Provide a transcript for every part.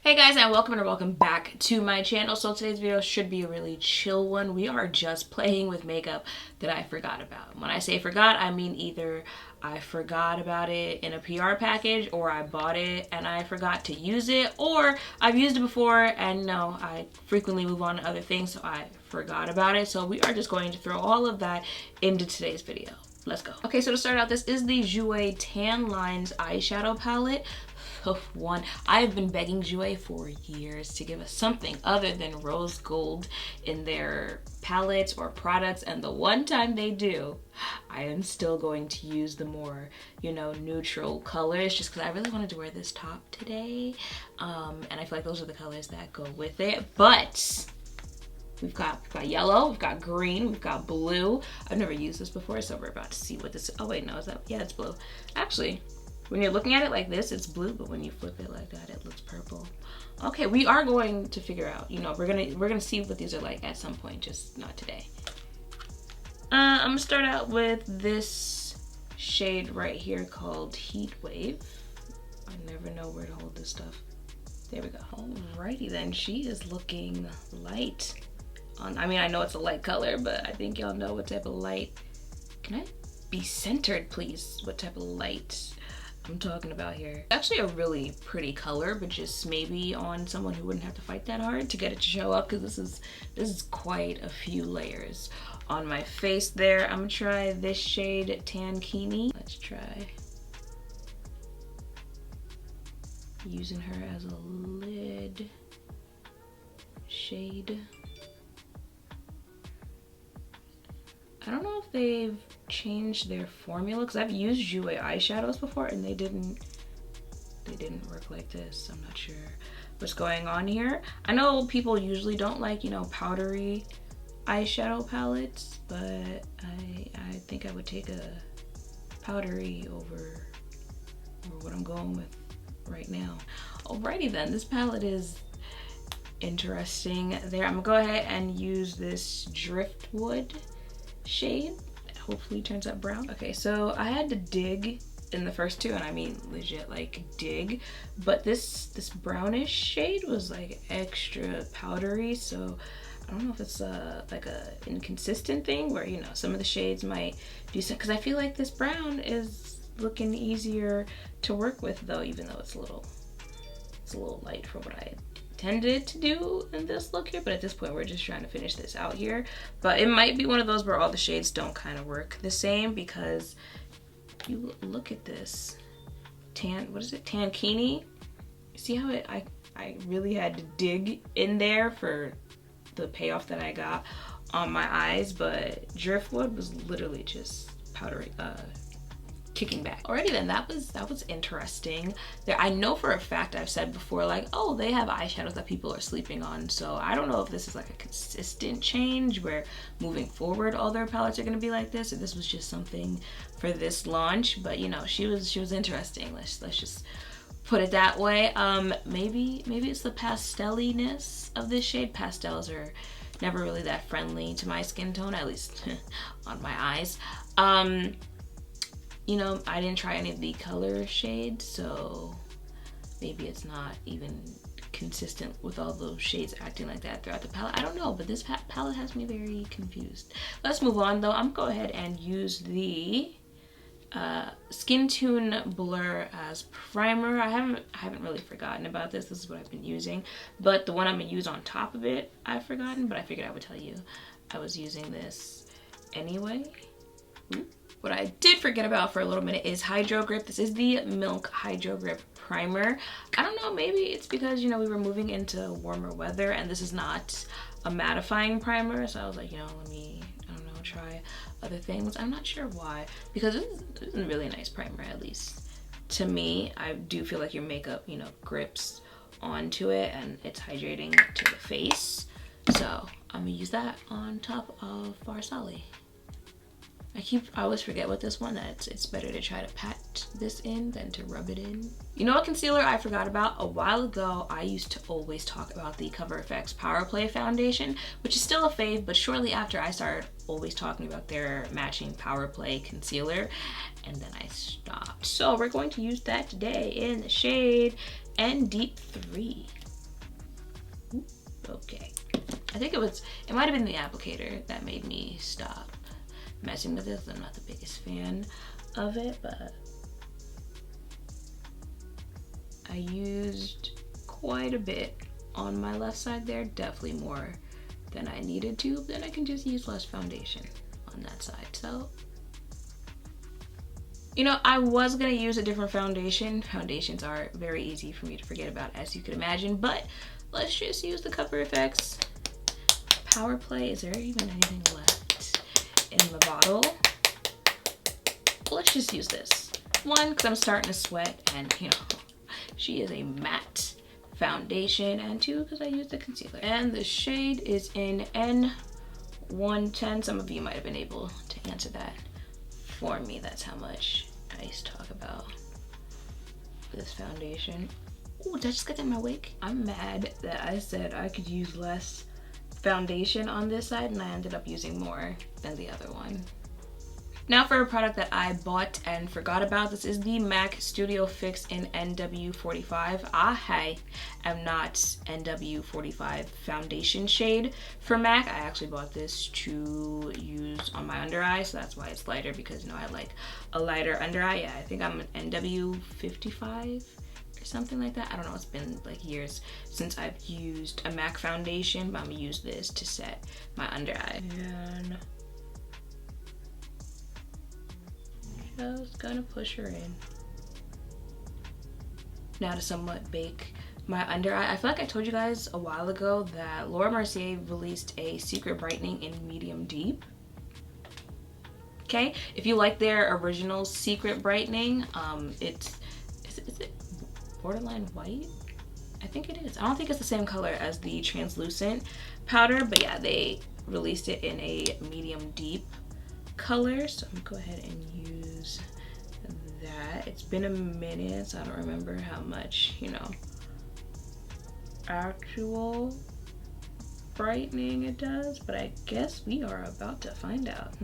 Hey guys, and welcome back to my channel. So today's video should be a really chill one. We are just playing with makeup that I forgot about. When I say forgot, I mean either I forgot about it in a PR package, or I bought it and I forgot to use it, or I've used it before and no, I frequently move on to other things, so I forgot about it. So we are just going to throw all of that into today's video. Let's go. Okay, so to start out, this is the Jouer Tan Lines eyeshadow palette. One, I've been begging Jouer for years to give us something other than rose gold in their palettes or products, and the one time they do, I am still going to use the more, neutral colors, just because I really wanted to wear this top today, and I feel like those are the colors that go with it. But we've got yellow, we've got green, we've got blue. I've never used this before, so we're about to see what this is. Oh wait, no, is that? Yeah, it's blue. Actually, when you're looking at it like this, it's blue, but when you flip it like that, it looks purple. Okay, we are going to figure out, we're gonna see what these are like at some point, just not today. I'm gonna start out with this shade right here called Heat Wave. I never know where to hold this stuff. There we go. Alrighty then, she is looking light. I mean, I know it's a light color, but I think y'all know what type of light. Can I be centered, please? What type of light I'm talking about here. Actually a really pretty color, but just maybe on someone who wouldn't have to fight that hard to get it to show up, because this is quite a few layers on my face there. I'm gonna try this shade Tankini. Let's try using her as a lid shade. I don't know if they've changed their formula, because I've used Jouer eyeshadows before and they didn't work like this. I'm not sure what's going on here. I know people usually don't like, powdery eyeshadow palettes, but I think I would take a powdery over what I'm going with right now. Alrighty then, this palette is interesting there. I'm gonna go ahead and use this Driftwood shade. Hopefully it turns out brown. Okay, so I had to dig in the first two, and I mean legit like dig, but this brownish shade was like extra powdery, so I don't know if it's like a inconsistent thing where some of the shades might do something, because I feel like this brown is looking easier to work with though, even though it's a little light for what I intended to do in this look here. But at this point we're just trying to finish this out here. But it might be one of those where all the shades don't kind of work the same, because if you look at this Tankini, see how I really had to dig in there for the payoff that I got on my eyes, but Driftwood was literally just powdery, kicking back. Alrighty then, that was interesting. I know for a fact I've said before, like, oh, they have eyeshadows that people are sleeping on, so I don't know if this is like a consistent change where moving forward all their palettes are gonna be like this, or this was just something for this launch. But she was interesting. Let's just put it that way. Maybe it's the pastelliness of this shade. Pastels are never really that friendly to my skin tone, at least on my eyes. I didn't try any of the color shades, so maybe it's not even consistent with all those shades acting like that throughout the palette. I don't know, but this palette has me very confused. Let's move on though. I'm gonna go ahead and use the Skin Tune Blur as primer. I haven't really forgotten about this. This is what I've been using, but the one I'm gonna use on top of it, I've forgotten, but I figured I would tell you I was using this anyway. What I did forget about for a little minute is Hydro Grip. This is the Milk Hydro Grip Primer. I don't know, maybe it's because, we were moving into warmer weather and this is not a mattifying primer. So I was like, let me, try other things. I'm not sure why, because this is a really nice primer, at least to me. I do feel like your makeup, grips onto it and it's hydrating to the face. So I'm gonna use that on top of Farsali. I always forget with this one that it's better to try to pat this in than to rub it in. You know what concealer I forgot about? A while ago, I used to always talk about the Cover FX Power Play foundation, which is still a fave, but shortly after I started always talking about their matching Power Play concealer, and then I stopped. So we're going to use that today in the shade N Deep 3. Okay. I think it might have been the applicator that made me stop messing with this. I'm not the biggest fan of it, but I used quite a bit on my left side there, definitely more than I needed to. Then I can just use less foundation on that side. So, you know, I was gonna use a different foundation. Foundations are very easy for me to forget about, as you could imagine, but let's just use the Cover FX Power Play. Is there even anything left in the bottle? Let's just use this. One, because I'm starting to sweat, and you know, she is a matte foundation, and two, because I used the concealer. And the shade is in N110. Some of you might have been able to answer that for me. That's how much I used to talk about this foundation. Oh, did I just get that in my wig? I'm mad that I said I could use less foundation on this side and I ended up using more than the other one. Now for a product that I bought and forgot about, this is the MAC Studio Fix in NW45. I am not NW45 foundation shade for MAC. I actually bought this to use on my under eye, so that's why it's lighter, because you know I like a lighter under eye. Yeah, I think I'm an NW55 or something like that. I don't know, it's been like years since I've used a MAC foundation, but I'm gonna use this to set my under eye. And just gonna push her in. Now to somewhat bake my under eye. I feel like I told you guys a while ago that Laura Mercier released a secret brightening in medium deep. Okay, if you like their original secret brightening, is it borderline white? I think it is. I don't think it's the same color as the translucent powder, but yeah, they released it in a medium deep color, so I'm gonna go ahead and use that. It's been a minute, so I don't remember how much, you know, actual brightening it does, but I guess we are about to find out.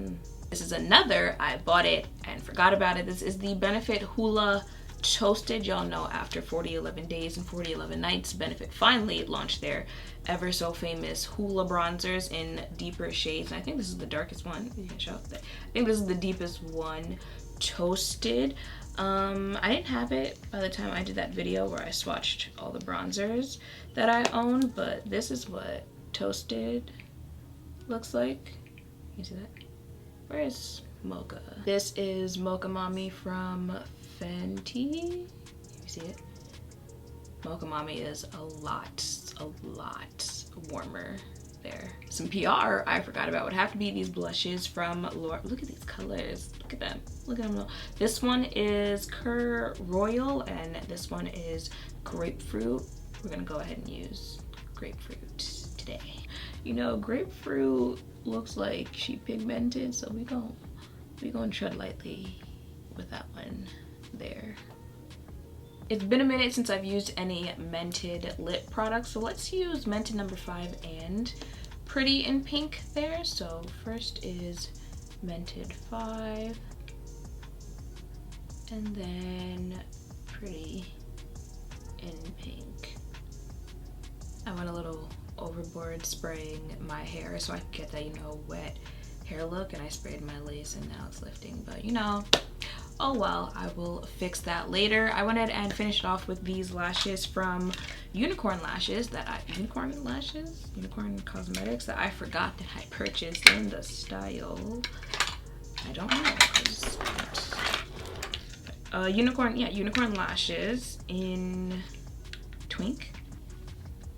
This is another, I bought it and forgot about it. This is the Benefit Hoola Toasted. Y'all know after 40-11 days and 40-11 nights, Benefit finally launched their ever so famous Hoola bronzers in deeper shades. And I think this is the darkest one. You can show that. I think this is the deepest one, Toasted. I didn't have it by the time I did that video where I swatched all the bronzers that I own, but this is what Toasted looks like. You see that? Where is Mocha? This is Mocha Mommy from Fenty. You see it? Mocha Mommy is a lot warmer there. Some PR I forgot about would have to be these blushes from Laura. Look at these colors. Look at them. Look at them. This one is Cur Royal and this one is Grapefruit. We're gonna go ahead and use Grapefruit today. You know, Grapefruit looks like she pigmented, so we gonna tread lightly with that one there. It's been a minute since I've used any Mented lip products, so let's use Mented number 5 and Pretty in Pink there. So first is Mented 5 and then Pretty in Pink. I went a little overboard spraying my hair so I could get that, you know, wet hair look, and I sprayed my lace and now it's lifting, but you know, oh well, I will fix that later. I went ahead and finished off with these lashes from Unicorn Lashes Unicorn Cosmetics that I forgot that I purchased in the style, I don't know, Unicorn Lashes in Twink.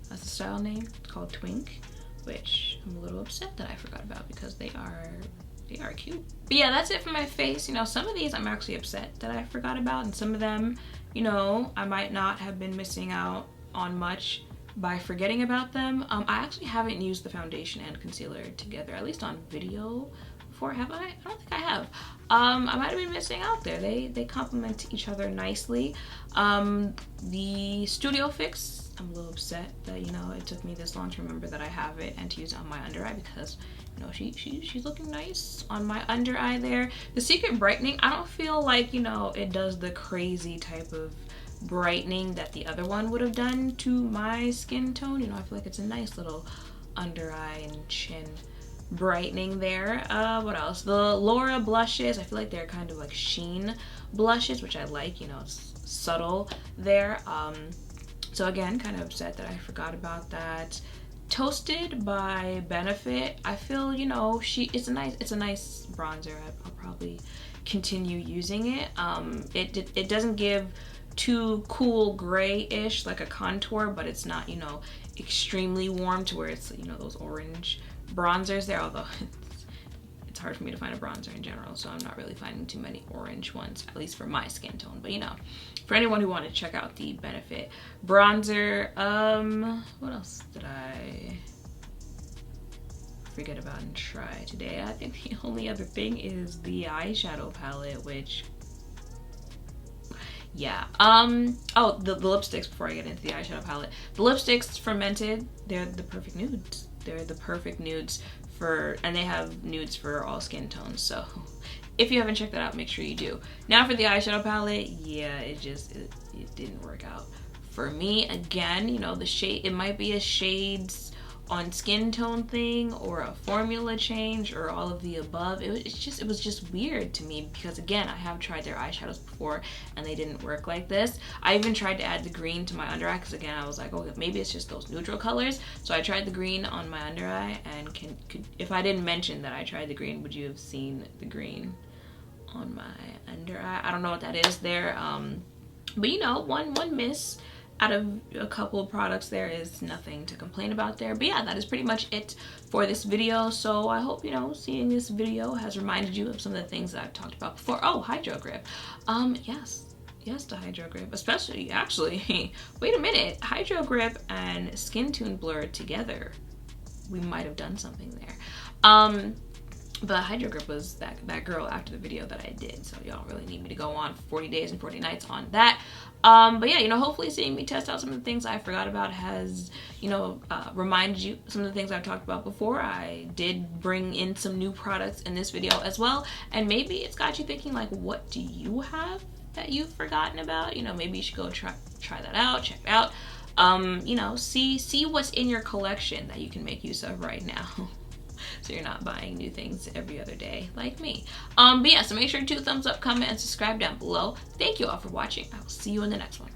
That's the style name. It's called Twink, which I'm a little upset that I forgot about because they are cute. But yeah, that's it for my face. You know, some of these I'm actually upset that I forgot about, and some of them, you know, I might not have been missing out on much by forgetting about them. I actually haven't used the foundation and concealer together, at least on video before, have I? I don't think I have. I might have been missing out there. They complement each other nicely. The Studio Fix, I'm a little upset that, you know, it took me this long to remember that I have it and to use it on my under eye, because, you know, she's looking nice on my under eye there. The Secret Brightening, I don't feel like, you know, it does the crazy type of brightening that the other one would have done to my skin tone. You know, I feel like it's a nice little under eye and chin brightening there. What else? The Laura blushes, I feel like they're kind of like sheen blushes, which I like. You know, it's subtle there. So again, kind of upset that I forgot about that. Toasted by Benefit, I feel, you know, it's a nice bronzer. I'll probably continue using it. It doesn't give too cool grayish like a contour, but it's not, you know, extremely warm to where it's, you know, those orange bronzers there, although it's hard for me to find a bronzer in general, so I'm not really finding too many orange ones, at least for my skin tone. But you know, for anyone who wanted to check out the Benefit bronzer. What else did I forget about and try today? I think the only other thing is the eyeshadow palette, which, yeah. Oh, the lipsticks, before I get into the eyeshadow palette. The lipsticks for Mented, they're the perfect nudes. They're the perfect nudes and they have nudes for all skin tones. So if you haven't checked that out, make sure you do. Now for the eyeshadow palette, yeah, it didn't work out for me. Again, you know, the shade, it might be a shades on skin tone thing or a formula change or all of the above. It was just weird to me, because again, I have tried their eyeshadows before and they didn't work like this. I even tried to add the green to my under eye, because again, I was like, okay, maybe it's just those neutral colors. So I tried the green on my under eye, and if I didn't mention that I tried the green, would you have seen the green on my under eye? I don't know what that is there. But you know, one miss out of a couple of products there is nothing to complain about there. But yeah, that is pretty much it for this video. So I hope, you know, seeing this video has reminded you of some of the things that I've talked about before. Oh, Hydro Grip. Yes, the Hydro Grip, especially, actually, wait a minute, Hydro Grip and Skin Tune Blur together, we might have done something there. But Hydro Grip was that girl after the video that I did, so y'all really need me to go on 40 days and 40 nights on that. But yeah, you know, hopefully seeing me test out some of the things I forgot about has, you know, reminded you some of the things I've talked about before. I did bring in some new products in this video as well, and maybe it's got you thinking, like, what do you have that you've forgotten about? You know, maybe you should go try that out, check it out. You know, see what's in your collection that you can make use of right now. So you're not buying new things every other day like me. But yeah, so make sure to thumbs up, comment, and subscribe down below. Thank you all for watching. I will see you in the next one.